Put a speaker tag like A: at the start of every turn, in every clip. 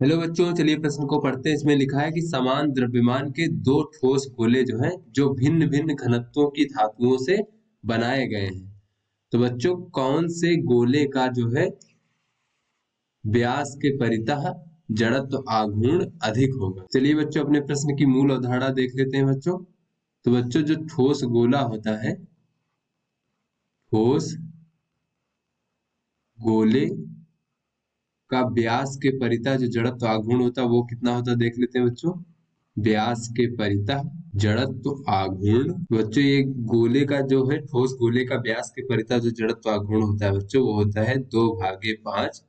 A: Hello बच्चों, चलिए प्रश्न को पढ़ते हैं। इसमें लिखा है कि समान द्रव्यमान के दो ठोस गोले जो हैं जो भिन्न भिन्न घनत्वों की धातुओं से बनाए गए हैं। तो बच्चों, कौन से गोले का जो है व्यास के परितः जड़त्व आघूर्ण अधिक होगा। चलिए बच्चों, अपने प्रश्न की मूल अवधारणा देख लेते हैं बच्चों। तो बच्चों, जो ठोस गोला होता है, ठोस गोले का व्यास के परितः जो जड़त्व आघूर्ण होता है वो कितना होता है देख लेते हैं बच्चों। व्यास के परितः जड़त्व आघूर्ण। बच्चों, ये गोले का जो है, ठोस गोले का व्यास के परितः जो जड़त्व आघूर्ण होता है बच्चों, वो होता है 2/5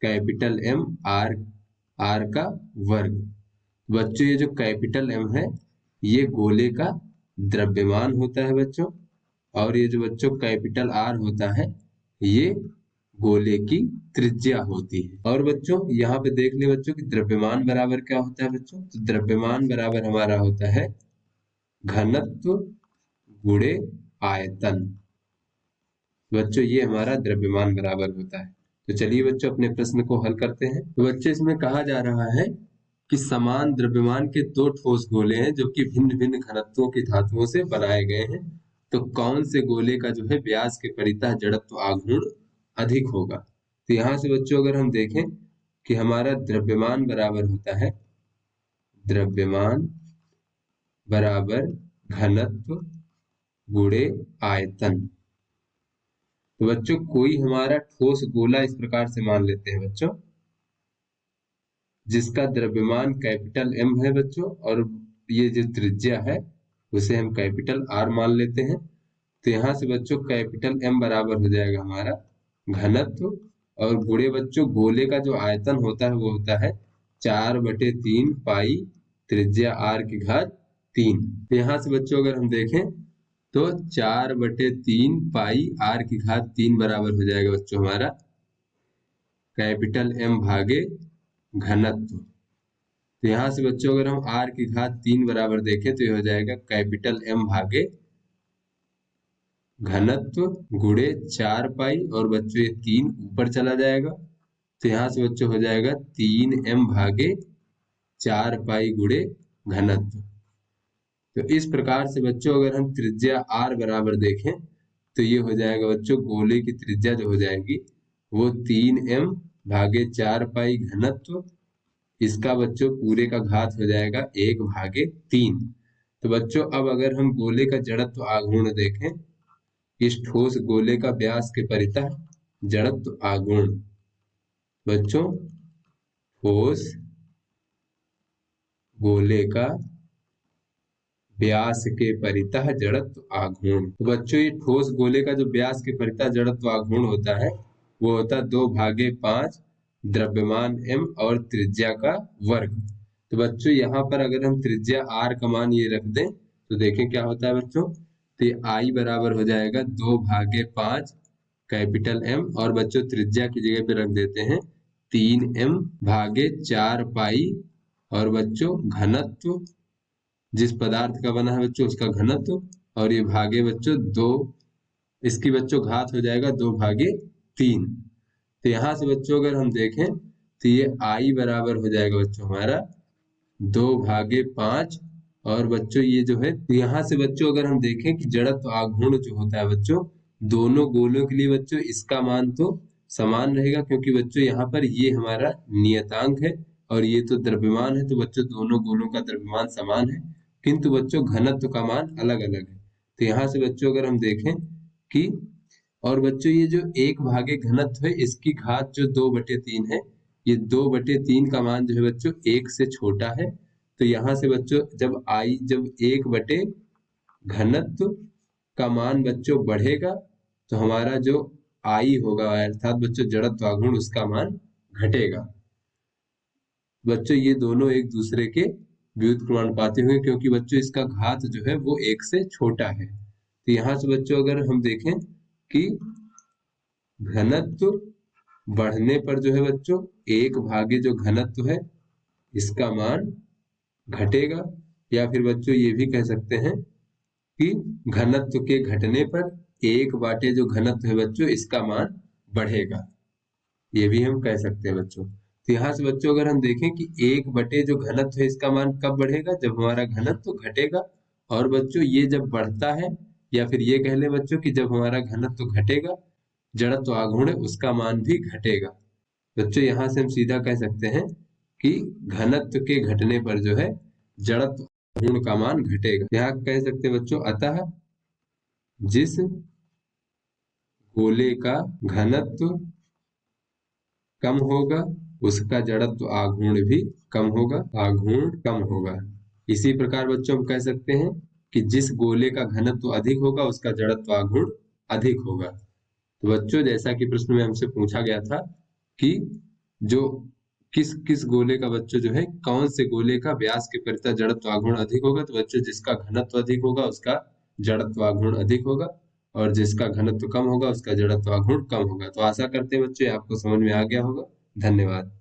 A: कैपिटल एम आर आर का वर्ग। बच्चों, ये जो कैपिटल एम है ये गोले का द्रव्यमान होता है बच्चों, और ये जो बच्चों कैपिटल आर होता है ये गोले की त्रिज्या होती है। और बच्चों यहाँ पे देख ले बच्चों कि द्रव्यमान बराबर क्या होता है बच्चों। तो द्रव्यमान बराबर हमारा होता है घनत्व गुणे आयतन। बच्चों, ये हमारा द्रव्यमान बराबर होता है। तो चलिए बच्चों, अपने प्रश्न को हल करते हैं। तो बच्चों, इसमें कहा जा रहा है कि समान द्रव्यमान के दो ठोस गोले हैं जो कि भिन्न भिन्न घनत्वों की धातुओं से बनाए गए हैं। तो कौन से गोले का जो है व्यास के परितः जड़त्व आघूर्ण अधिक होगा। तो यहाँ से बच्चों अगर हम देखें कि हमारा द्रव्यमान बराबर होता है, द्रव्यमान बराबर घनत्व गुणे आयतन। तो बच्चों, कोई हमारा ठोस गोला इस प्रकार से मान लेते हैं बच्चों, जिसका द्रव्यमान कैपिटल एम है बच्चों, और ये जो त्रिज्या है उसे हम कैपिटल आर मान लेते हैं। तो यहाँ से बच्चों कैपिटल एम बराबर हो जाएगा हमारा घनत्व, और गुणे बच्चों गोले का जो आयतन होता है वो होता है 4/3 पाई त्रिज्या आर की घात 3। तो यहाँ से बच्चों अगर हम देखें तो 4/3 पाई आर की घात 3 बराबर हो जाएगा बच्चों हमारा कैपिटल एम भागे घनत्व। तो यहाँ से बच्चों अगर हम आर की घात 3 बराबर देखें तो ये हो जाएगा कैपिटल एम भागे घनत्व गुणे 4 पाई, और बच्चों ये 3 ऊपर चला जाएगा। तो यहाँ से बच्चों हो जाएगा 3m भागे 4 पाई गुणे घनत्व। तो इस प्रकार से बच्चों अगर हम त्रिज्या आर बराबर देखें तो ये हो जाएगा बच्चों, गोले की त्रिज्या जो हो जाएगी वो 3m भागे 4 पाई घनत्व, इसका बच्चों पूरे का घात हो जाएगा 1/3। तो बच्चों अब अगर हम गोले का जड़त्व आघूर्ण देखें, इस ठोस गोले का व्यास के परितः जड़त्व आघूर्ण। बच्चों, ठोस गोले का व्यास के परितः जड़त्व आघूर्ण। तो बच्चों, ये ठोस गोले का जो व्यास के परितः जड़त्व आघूर्ण होता है वो होता है 2/5 द्रव्यमान m और त्रिज्या का वर्ग। तो बच्चों यहाँ पर अगर हम त्रिज्या r का मान ये रख दें तो देखें क्या होता है बच्चों। तो ये I बराबर हो जाएगा 2/5 कैपिटल M, और बच्चों त्रिज्या की जगह पे रख देते हैं 3m भागे 4 पाई, और बच्चों घनत्व जिस पदार्थ का बना है बच्चों उसका घनत्व, और ये भागे बच्चों 2, इसकी बच्चों घात हो जाएगा 2/3। तो यहाँ से बच्चों अगर हम देखें तो ये I बराबर हो जाएगा बच्चों हमारा 2/5, और बच्चों ये जो है, तो यहाँ से बच्चों अगर हम देखें कि जड़त्व आघूर्ण जो होता है बच्चों दोनों गोलों के लिए बच्चों इसका मान तो समान रहेगा, क्योंकि बच्चों यहाँ पर ये हमारा नियतांक है और ये तो द्रव्यमान है। तो बच्चों दोनों गोलों का द्रव्यमान समान है, किंतु बच्चों घनत्व का मान अलग अलग है। तो यहाँ से बच्चों अगर हम देखें कि, और बच्चों ये जो 1 घनत्व है इसकी घात जो 2/3 है, ये 2/3 का मान जो है बच्चों 1 से छोटा है। तो यहाँ से बच्चों जब 1 घनत्व का मान बच्चों बढ़ेगा तो हमारा जो I होगा अर्थात बच्चों जड़त्व आघूर्ण उसका मान घटेगा। बच्चों ये दोनों एक दूसरे के व्युत्क्रमानुपाती हुए, क्योंकि बच्चों इसका घात जो है वो 1 से छोटा है। तो यहाँ से बच्चों अगर हम देखें कि घनत्व बढ़ने पर जो है बच्चों 1 भागे जो घनत्व है इसका मान घटेगा, या फिर बच्चों ये भी कह सकते हैं कि घनत्व के घटने पर 1 जो घनत्व है बच्चों इसका मान बढ़ेगा, ये भी हम कह सकते हैं बच्चों। तो तो यहाँ से बच्चों अगर हम देखें कि 1 बटे जो घनत्व है इसका मान कब बढ़ेगा, जब हमारा घनत्व घटेगा। और बच्चों ये जब बढ़ता है, या फिर ये कह ले बच्चों कि जब हमारा घनत्व घटेगा, जड़त्व आघूर्ण है उसका मान भी घटेगा। बच्चों यहाँ से हम सीधा कह सकते हैं कि घनत्व के घटने पर जो है जड़त्व आघूर्ण का मान घटेगा। यहाँ कह सकते हैं बच्चों, अतः जिस गोले का घनत्व कम होगा उसका जड़त्व आघूर्ण भी कम होगा, आघूर्ण कम होगा। इसी प्रकार बच्चों हम कह सकते हैं कि जिस गोले का घनत्व अधिक होगा उसका जड़त्व आघूर्ण अधिक होगा। तो बच्चों जैसा कि प्रश्न में हमसे पूछा गया था कि जो किस किस गोले का बच्चों जो है, कौन से गोले का व्यास के परितः जड़त्व आघूर्ण अधिक होगा, तो बच्चों जिसका घनत्व अधिक होगा उसका जड़त्व आघूर्ण अधिक होगा, और जिसका घनत्व कम होगा उसका जड़त्व आघूर्ण कम होगा। तो आशा करते हैं बच्चों आपको समझ में आ गया होगा। धन्यवाद।